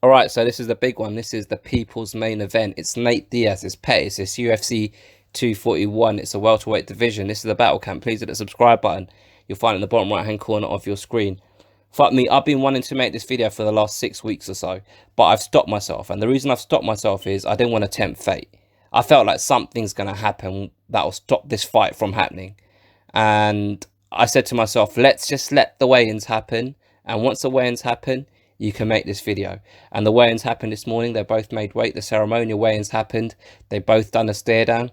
All right, so this is the big one. This is the people's main event. It's Nate Diaz, it's Pettis, it's UFC 241. It's a welterweight division. This is the battle camp. Please hit the subscribe button. You'll find it in the bottom right hand corner of your screen. Fuck me, I've been wanting to make this video for the last 6 weeks or so, but I've stopped myself. And the reason I've stopped myself is I didn't want to tempt fate. I felt like something's going to happen that will stop this fight from happening. And I said to myself, let's just let the weigh-ins happen. And once the weigh-ins happen, you can make this video. And the weigh-ins happened this morning. They both made weight. The ceremonial weigh-ins happened. They both done a stare down.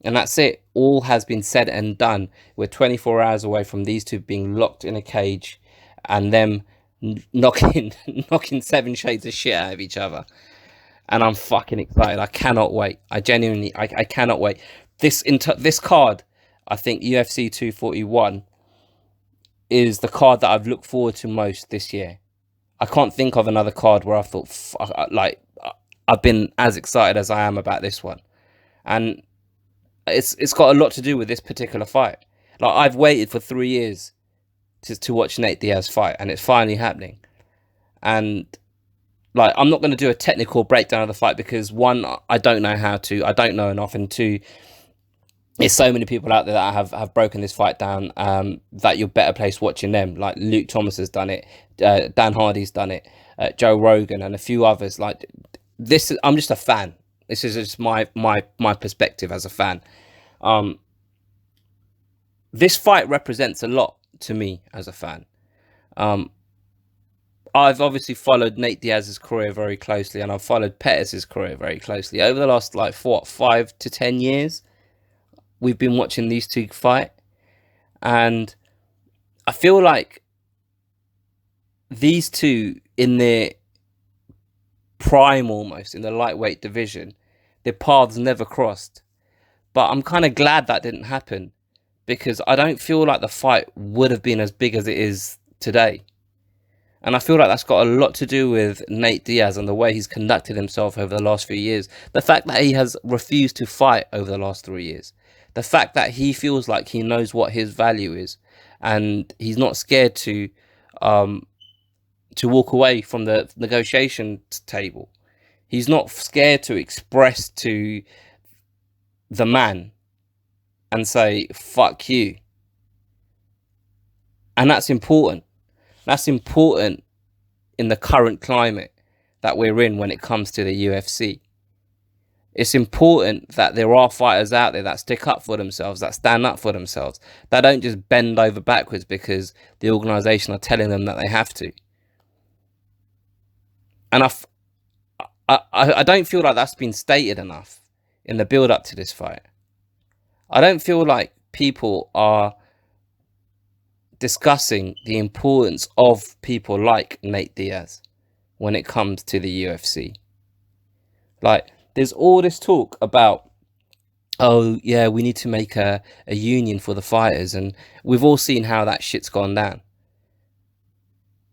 And that's it. All has been said and done. We're 24 hours away from these two being locked in a cage and them knocking 7 shades of shit out of each other. And I'm fucking excited. I cannot wait. I genuinely, I cannot wait. This card, I think UFC 241 is the card that I've looked forward to most this year. I can't think of another card where I thought, like, I've been as excited as I am about this one. And it's got a lot to do with this particular fight. Like, I've waited for 3 years to watch NateDiaz fight, and it's finally happening. And, like, I'm not going to do a technical breakdown of the fight because, one, I don't know how to. I don't know enough. And two, there's so many people out there that have broken this fight down that you're better placed watching them. Like Luke Thomas has done it, Dan Hardy's done it, Joe Rogan, and a few others. Like this, I'm just a fan. This is just my perspective as a fan. This fight represents a lot to me as a fan. I've obviously followed NateDiaz's career very closely, and I've followed Pettis' career very closely over the last, like, 5 to 10 years. We've been watching these two fight, and I feel like these two in their prime, almost in the lightweight division, their paths never crossed. But I'm kind of glad that didn't happen, because I don't feel like the fight would have been as big as it is today. And I feel like that's got a lot to do with NateDiaz and the way he's conducted himself over the last few years. The fact that he has refused to fight over the last 3 years. The fact that he feels like he knows what his value is, and he's not scared to walk away from the negotiation table. He's not scared to express to the man and say, fuck you. And that's important. That's important in the current climate that we're in when it comes to the UFC. It's important that there are fighters out there that stick up for themselves, that stand up for themselves, that don't just bend over backwards because the organisation are telling them that they have to. And I don't feel like that's been stated enough in the build-up to this fight. I don't feel like people are discussing the importance of people like NateDiaz when it comes to the UFC. Like, there's all this talk about, oh yeah, we need to make a union for the fighters, and we've all seen how that shit's gone down.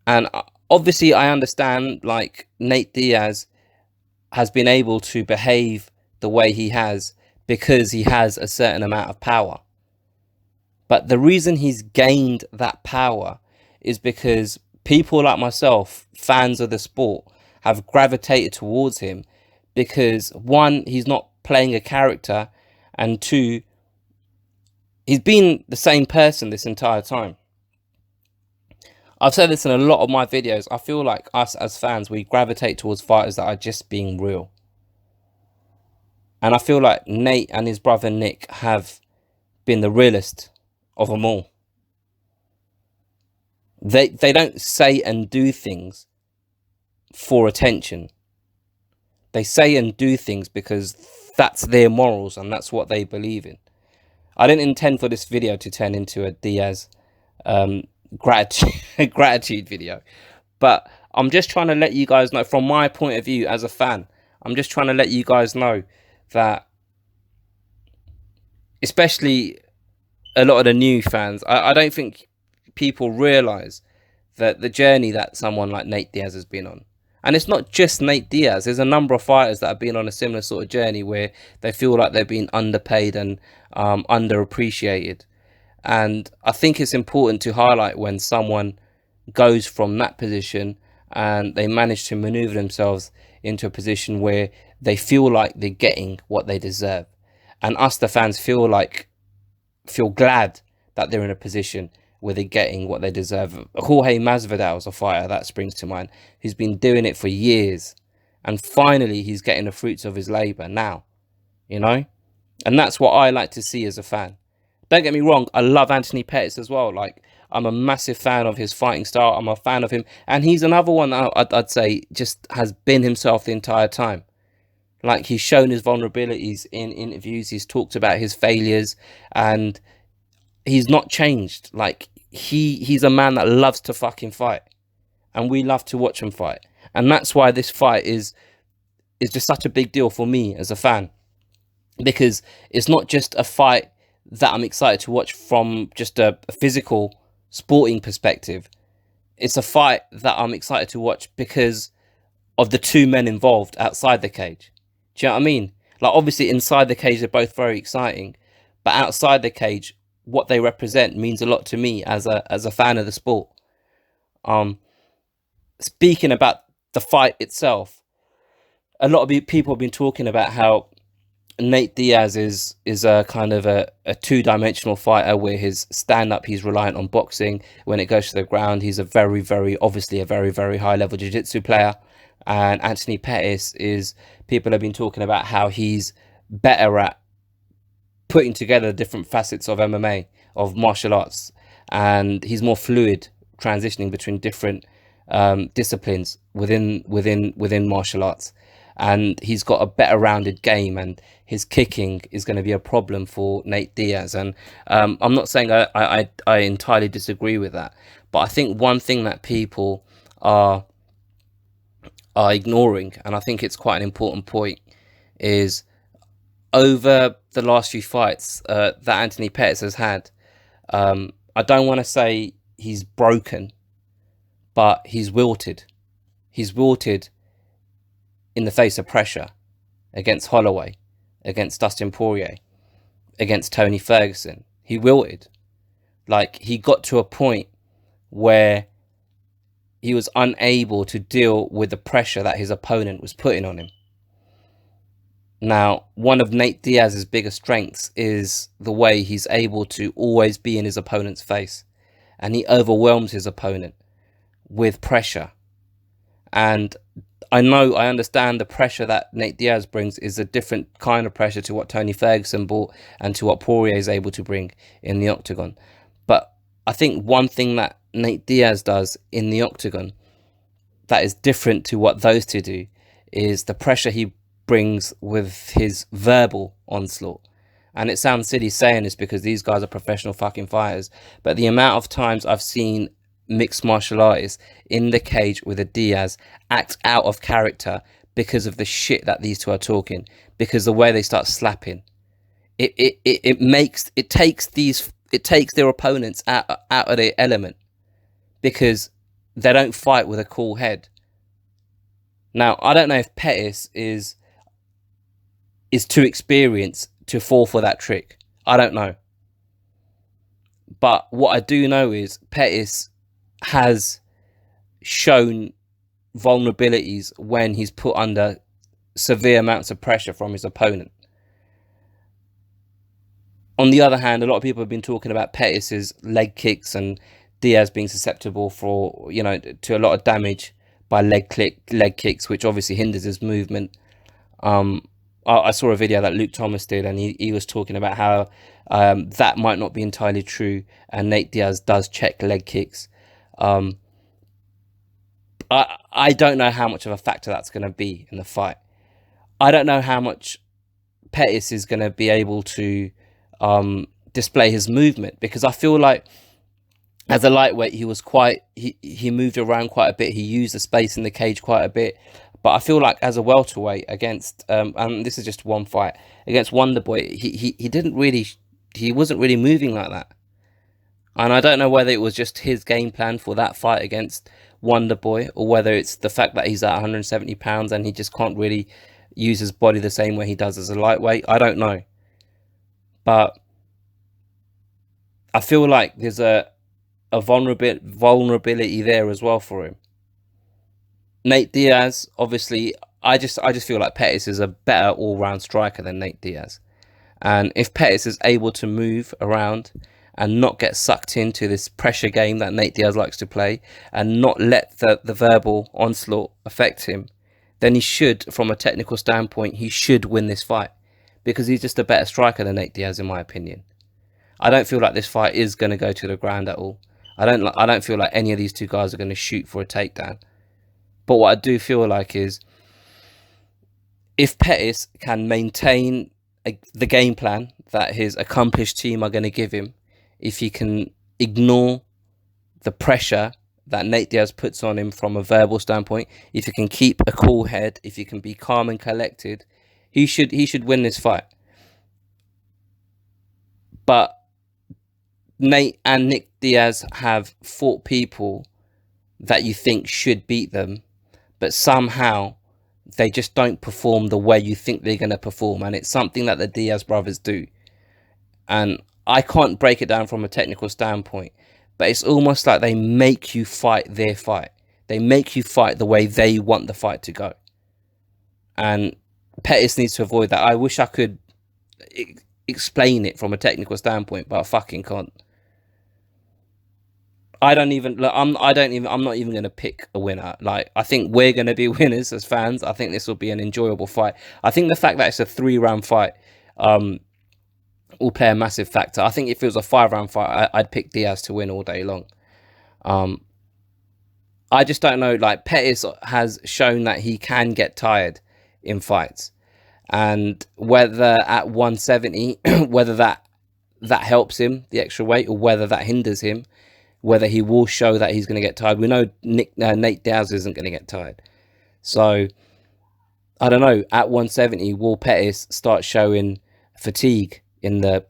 And obviously I understand, like, NateDiaz has been able to behave the way he has because he has a certain amount of power. But the reason he's gained that power is because people like myself, fans of the sport, have gravitated towards him because, one, he's not playing a character, and two, he's been the same person this entire time. I've said this in a lot of my videos. I feel like us as fans, we gravitate towards fighters that are just being real. And I feel like Nate and his brother Nick have been the realest of them all. They don't say and do things for attention. They say and do things because that's their morals and that's what they believe in. I didn't intend for this video to turn into a Diaz gratitude video, but I'm just trying to let you guys know, from my point of view as a fan, I'm just trying to let you guys know that, especially a lot of the new fans, I don't think people realize that the journey that someone like NateDiaz has been on. And it's not just NateDiaz. There's a number of fighters that have been on a similar sort of journey where they feel like they're being underpaid and underappreciated. And I think it's important to highlight when someone goes from that position and they manage to maneuver themselves into a position where they feel like they're getting what they deserve. And us, the fans, feel glad that they're in a position where they're getting what they deserve. Jorge Masvidal is a fighter that springs to mind. He's been doing it for years, and finally he's getting the fruits of his labor now, you know? And that's what I like to see as a fan. Don't get me wrong, I love Anthony Pettis as well. Like, I'm a massive fan of his fighting style. I'm a fan of him. And he's another one that I'd say just has been himself the entire time. Like, he's shown his vulnerabilities in interviews. He's talked about his failures, and he's not changed. Like, he's a man that loves to fucking fight, and we love to watch him fight. And that's why this fight is just such a big deal for me as a fan, because it's not just a fight that I'm excited to watch from just a physical sporting perspective. It's a fight that I'm excited to watch because of the two men involved outside the cage. Do you know what I mean? Like, obviously inside the cage they're both very exciting, but outside the cage, what they represent means a lot to me as a fan of the sport. Speaking about the fight itself, a lot of people have been talking about how NateDiaz is a kind of a two-dimensional fighter, where his stand-up, he's reliant on boxing. When it goes to the ground, he's a very obviously a very high-level jiu-jitsu player. And Anthony Pettis people have been talking about how he's better at putting together different facets of MMA, of martial arts, and he's more fluid transitioning between different disciplines within martial arts. And he's got a better rounded game, and his kicking is going to be a problem for NateDiaz. And I'm not saying I entirely disagree with that, but I think one thing that people are ignoring, and I think it's quite an important point, is over the last few fights that Anthony Pettis has had, I don't want to say he's broken, but he's wilted. He's wilted in the face of pressure against Holloway, against Dustin Poirier, against Tony Ferguson. He wilted. Like, he got to a point where he was unable to deal with the pressure that his opponent was putting on him. Now, one of NateDiaz's biggest strengths is the way he's able to always be in his opponent's face, and he overwhelms his opponent with pressure. And I understand the pressure that NateDiaz brings is a different kind of pressure to what Tony Ferguson brought and to what Poirier is able to bring in the octagon. But I think one thing that NateDiaz does in the octagon that is different to what those two do is the pressure he brings with his verbal onslaught. And it sounds silly saying this because these guys are professional fucking fighters, but the amount of times I've seen mixed martial artists in the cage with a Diaz act out of character because of the shit that these two are talking, because the way they start slapping, it takes their opponents out of their element, because they don't fight with a cool head. Now, I don't know if Pettis is too experienced to fall for that trick. I don't know. But what I do know is Pettis has shown vulnerabilities when he's put under severe amounts of pressure from his opponent. On the other hand, a lot of people have been talking about Pettis's leg kicks and Diaz being susceptible for, to a lot of damage by leg kicks, which obviously hinders his movement. I saw a video that Luke Thomas did, and he was talking about how that might not be entirely true, and NateDiaz does check leg kicks. I don't know how much of a factor that's going to be in the fight. I don't know how much Pettis is going to be able to display his movement, because I feel like as a lightweight he moved around quite a bit. He used the space in the cage quite a bit. But I feel like as a welterweight against and this is just one fight against Wonderboy, he wasn't really moving like that. And I don't know whether it was just his game plan for that fight against Wonderboy, or whether it's the fact that he's at 170 pounds and he just can't really use his body the same way he does as a lightweight. I don't know. But I feel like there's a vulnerability there as well for him. NateDiaz, obviously, I just feel like Pettis is a better all-round striker than NateDiaz. And if Pettis is able to move around and not get sucked into this pressure game that NateDiaz likes to play, and not let the verbal onslaught affect him, then he should, from a technical standpoint, he should win this fight, because he's just a better striker than NateDiaz, in my opinion. I don't feel like this fight is going to go to the ground at all. I don't feel like any of these two guys are going to shoot for a takedown. But what I do feel like is, if Pettis can maintain the game plan that his accomplished team are going to give him, if he can ignore the pressure that NateDiaz puts on him from a verbal standpoint, if he can keep a cool head, if he can be calm and collected, he should win this fight. But Nate and Nick Diaz have fought people that you think should beat them, but somehow they just don't perform the way you think they're going to perform. And it's something that the Diaz brothers do. And I can't break it down from a technical standpoint, but it's almost like they make you fight their fight. They make you fight the way they want the fight to go. And Pettis needs to avoid that. I wish I could explain it from a technical standpoint, but I fucking can't. I'm not even going to pick a winner. Like, I think we're going to be winners as fans. I think this will be an enjoyable fight. I think the fact that it's a 3-round fight will play a massive factor. I think if it was a 5-round fight, I'd pick Diaz to win all day long. I just don't know. Like, Pettis has shown that he can get tired in fights, and whether at 170, whether that helps him, the extra weight, or whether that hinders him, whether he will show that he's going to get tired. We know Nate Diaz isn't going to get tired. So, I don't know. At 170, will Pettis start showing fatigue in the,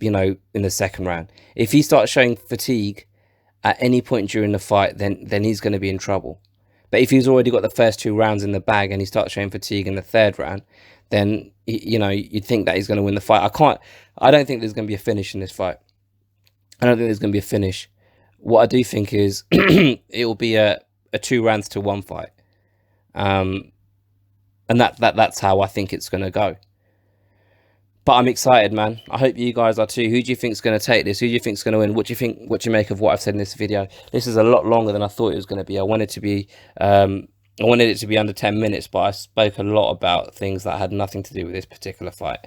in the second round? If he starts showing fatigue at any point during the fight, then he's going to be in trouble. But if he's already got the first 2 rounds in the bag and he starts showing fatigue in the 3rd round, then, you'd think that he's going to win the fight. I don't think there's going to be a finish in this fight. I don't think there's going to be a finish. What I do think is it will be a 2 rounds to 1 fight. And that's how I think it's going to go. But I'm excited, man. I hope you guys are too. Who do you think is going to take this? Who do you think is going to win? What do you think? What do you make of what I've said in this video? This is a lot longer than I thought it was going to be. I wanted it to be under 10 minutes, but I spoke a lot about things that had nothing to do with this particular fight.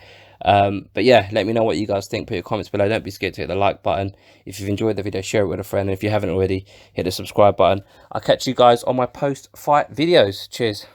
But yeah, let me know what you guys think. Put your comments below. Don't be scared to hit the like button. If you've enjoyed the video, share it with a friend. And if you haven't already, hit the subscribe button. I'll catch you guys on my post-fight videos. Cheers.